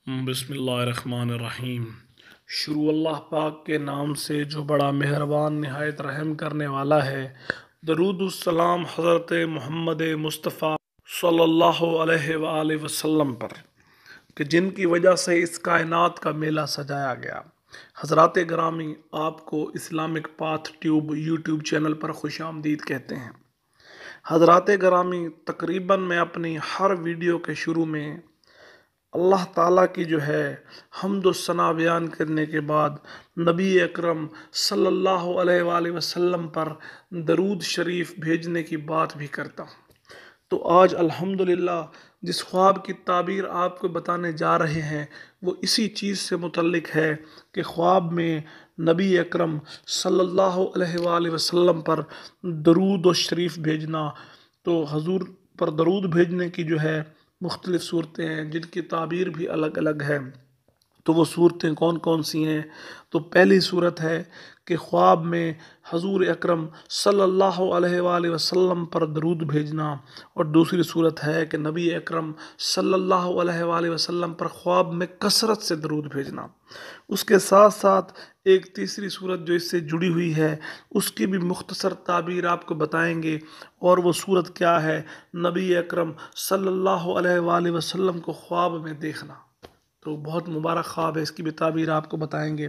بسم اللہ الرحمن الرحیم۔ شروع اللہ پاک کے نام سے جو بڑا مہربان نہایت رحم کرنے والا ہے۔ درود السلام حضرت محمد مصطفیٰ صلی اللہ علیہ وآلہ وسلم پر، کہ جن کی وجہ سے اس کائنات کا میلہ سجایا گیا۔ حضرات گرامی، آپ کو Islamic path tube YouTube channel پر خوش آمدید کہتے ہیں۔ حضرات گرامی، تقریباً میں اپنی ہر ویڈیو کے شروع میں اللہ تعالیٰ کی جو ہے حمد و ثنا بیان کرنے کے بعد نبی اکرم صلی اللہ علیہ وآلہ وسلم پر درود شریف بھیجنے کی بات بھی کرتا ہوں۔ تو آج الحمدللہ جس خواب کی تعبیر آپ کو بتانے جا رہے ہیں وہ اسی چیز سے متعلق ہے کہ خواب میں نبی اکرم صلی اللہ علیہ وآلہ وسلم پر درود و شریف بھیجنا۔ تو حضور پر درود بھیجنے کی جو ہے مختلف صورتیں ہیں جن کی تعبیر بھی الگ الگ ہے۔ تو وہ صورتیں کون کون سی ہیں؟ تو پہلی صورت ہے کہ خواب میں حضور اکرم صلی اللہ علیہ وآلہ وسلم پر درود بھیجنا، اور دوسری صورت ہے کہ نبی اکرم صلی اللہ علیہ وآلہ وسلم پر خواب میں کثرت سے درود بھیجنا۔ اس کے ساتھ ساتھ ایک تیسری صورت جو اس سے جڑی ہوئی ہے اس کی بھی مختصر تعبیر آپ کو بتائیں گے، اور وہ صورت کیا ہے؟ نبی اکرم صلی اللہ علیہ وآلہ وسلم کو خواب میں دیکھنا۔ تو بہت مبارک خواب ہے، اس کی بھی تعبیر آپ کو بتائیں گے۔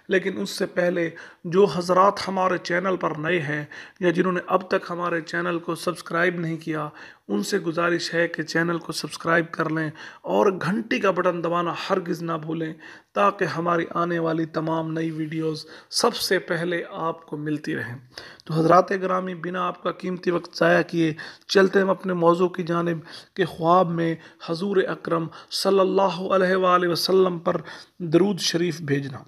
لیکن اس سے پہلے جو حضرات ہمارے چینل پر نئے ہیں یا جنہوں نے اب تک ہمارے چینل کو سبسکرائب نہیں کیا، ان سے گزارش ہے کہ چینل کو سبسکرائب کر لیں اور گھنٹی کا بٹن دبانا ہرگز نہ بھولیں، تاکہ ہماری آنے والی تمام نئی ویڈیوز سب سے پہلے آپ کو ملتی رہیں۔ تو حضرات گرامی، بنا آپ کا قیمتی وقت ضائع کیے چلتے ہم اپنے موضوع کی جانب کہ خواب میں حضور اکرم صلی اللہ علیہ وآلہ وسلم پر درود شریف بھیجنا۔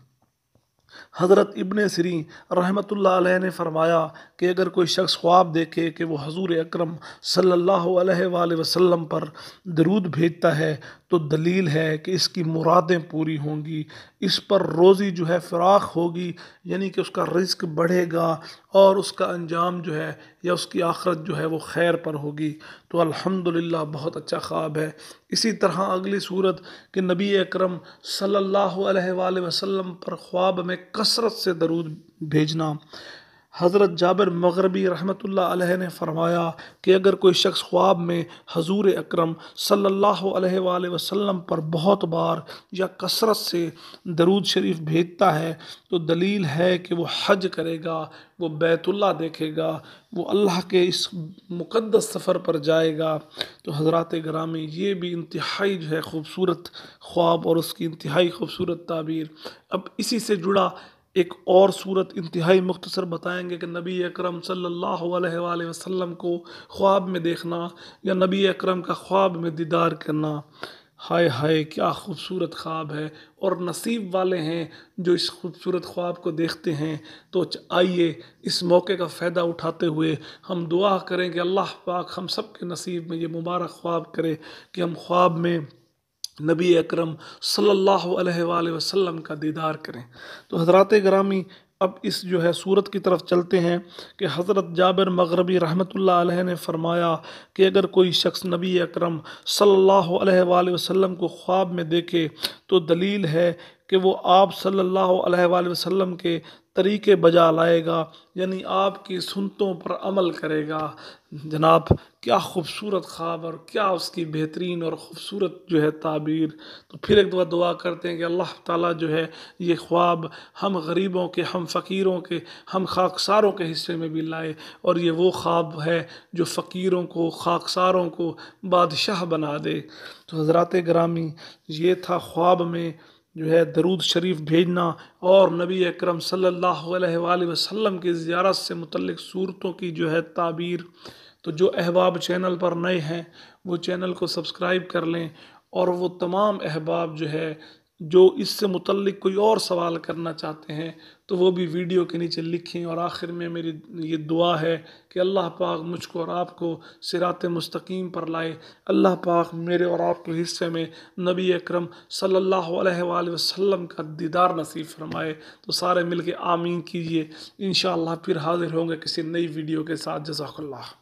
حضرت ابن سیرین رحمۃ اللہ علیہ نے فرمایا کہ اگر کوئی شخص خواب دیکھے کہ وہ حضور اکرم صلی اللہ علیہ وآلہ وسلم پر درود بھیجتا ہے تو دلیل ہے کہ اس کی مرادیں پوری ہوں گی، اس پر روزی جو ہے فراخ ہوگی، یعنی کہ اس کا رزق بڑھے گا اور اس کا انجام جو ہے یا اس کی آخرت جو ہے وہ خیر پر ہوگی۔ تو الحمدللہ بہت اچھا خواب ہے۔ اسی طرح اگلی صورت کہ نبی اکرم صلی اللہ علیہ وآلہ وسلم پر خواب میں کثرت سے درود بھیجنا۔ حضرت جابر مغربی رحمۃ اللہ علیہ نے فرمایا کہ اگر کوئی شخص خواب میں حضور اکرم صلی اللہ علیہ وآلہ وسلم پر بہت بار یا کثرت سے درود شریف بھیجتا ہے تو دلیل ہے کہ وہ حج کرے گا، وہ بیت اللہ دیکھے گا، وہ اللہ کے اس مقدس سفر پر جائے گا۔ تو حضرات گرامی، یہ بھی انتہائی جو ہے خوبصورت خواب اور اس کی انتہائی خوبصورت تعبیر۔ اب اسی سے جڑا ایک اور صورت انتہائی مختصر بتائیں گے کہ نبی اکرم صلی اللہ علیہ وآلہ وسلم کو خواب میں دیکھنا یا نبی اکرم کا خواب میں دیدار کرنا۔ ہائے ہائے، کیا خوبصورت خواب ہے، اور نصیب والے ہیں جو اس خوبصورت خواب کو دیکھتے ہیں۔ تو آئیے اس موقع کا فائدہ اٹھاتے ہوئے ہم دعا کریں کہ اللہ پاک ہم سب کے نصیب میں یہ مبارک خواب کرے کہ ہم خواب میں نبی اکرم صلی اللہ علیہ وآلہ وسلم کا دیدار کریں۔ تو حضرات گرامی، اب اس جو ہے صورت کی طرف چلتے ہیں کہ حضرت جابر مغربی رحمۃ اللہ علیہ نے فرمایا کہ اگر کوئی شخص نبی اکرم صلی اللہ علیہ وآلہ وسلم کو خواب میں دیکھے تو دلیل ہے کہ وہ آپ صلی اللہ علیہ وآلہ وسلم کے طریقے بجا لائے گا، یعنی آپ کی سنتوں پر عمل کرے گا۔ جناب، کیا خوبصورت خواب اور کیا اس کی بہترین اور خوبصورت جو ہے تعبیر۔ تو پھر ایک دعا کرتے ہیں کہ اللہ تعالیٰ جو ہے یہ خواب ہم غریبوں کے، ہم فقیروں کے، ہم خاکساروں کے حصے میں بھی لائے، اور یہ وہ خواب ہے جو فقیروں کو، خاکساروں کو بادشاہ بنا دے۔ تو حضرات گرامی، یہ تھا خواب میں جو ہے درود شریف بھیجنا اور نبی اکرم صلی اللہ علیہ وآلہ وسلم کی زیارت سے متعلق صورتوں کی جو ہے تعبیر۔ تو جو احباب چینل پر نئے ہیں وہ چینل کو سبسکرائب کر لیں، اور وہ تمام احباب جو ہے جو اس سے متعلق کوئی اور سوال کرنا چاہتے ہیں تو وہ بھی ویڈیو کے نیچے لکھیں۔ اور آخر میں میری یہ دعا ہے کہ اللہ پاک مجھ کو اور آپ کو صراط مستقیم پر لائے۔ اللہ پاک میرے اور آپ کے حصے میں نبی اکرم صلی اللہ علیہ وآلہ وسلم کا دیدار نصیب فرمائے۔ تو سارے مل کے آمین کیجئے۔ انشاءاللہ پھر حاضر ہوں گے کسی نئی ویڈیو کے ساتھ۔ جزاک اللہ۔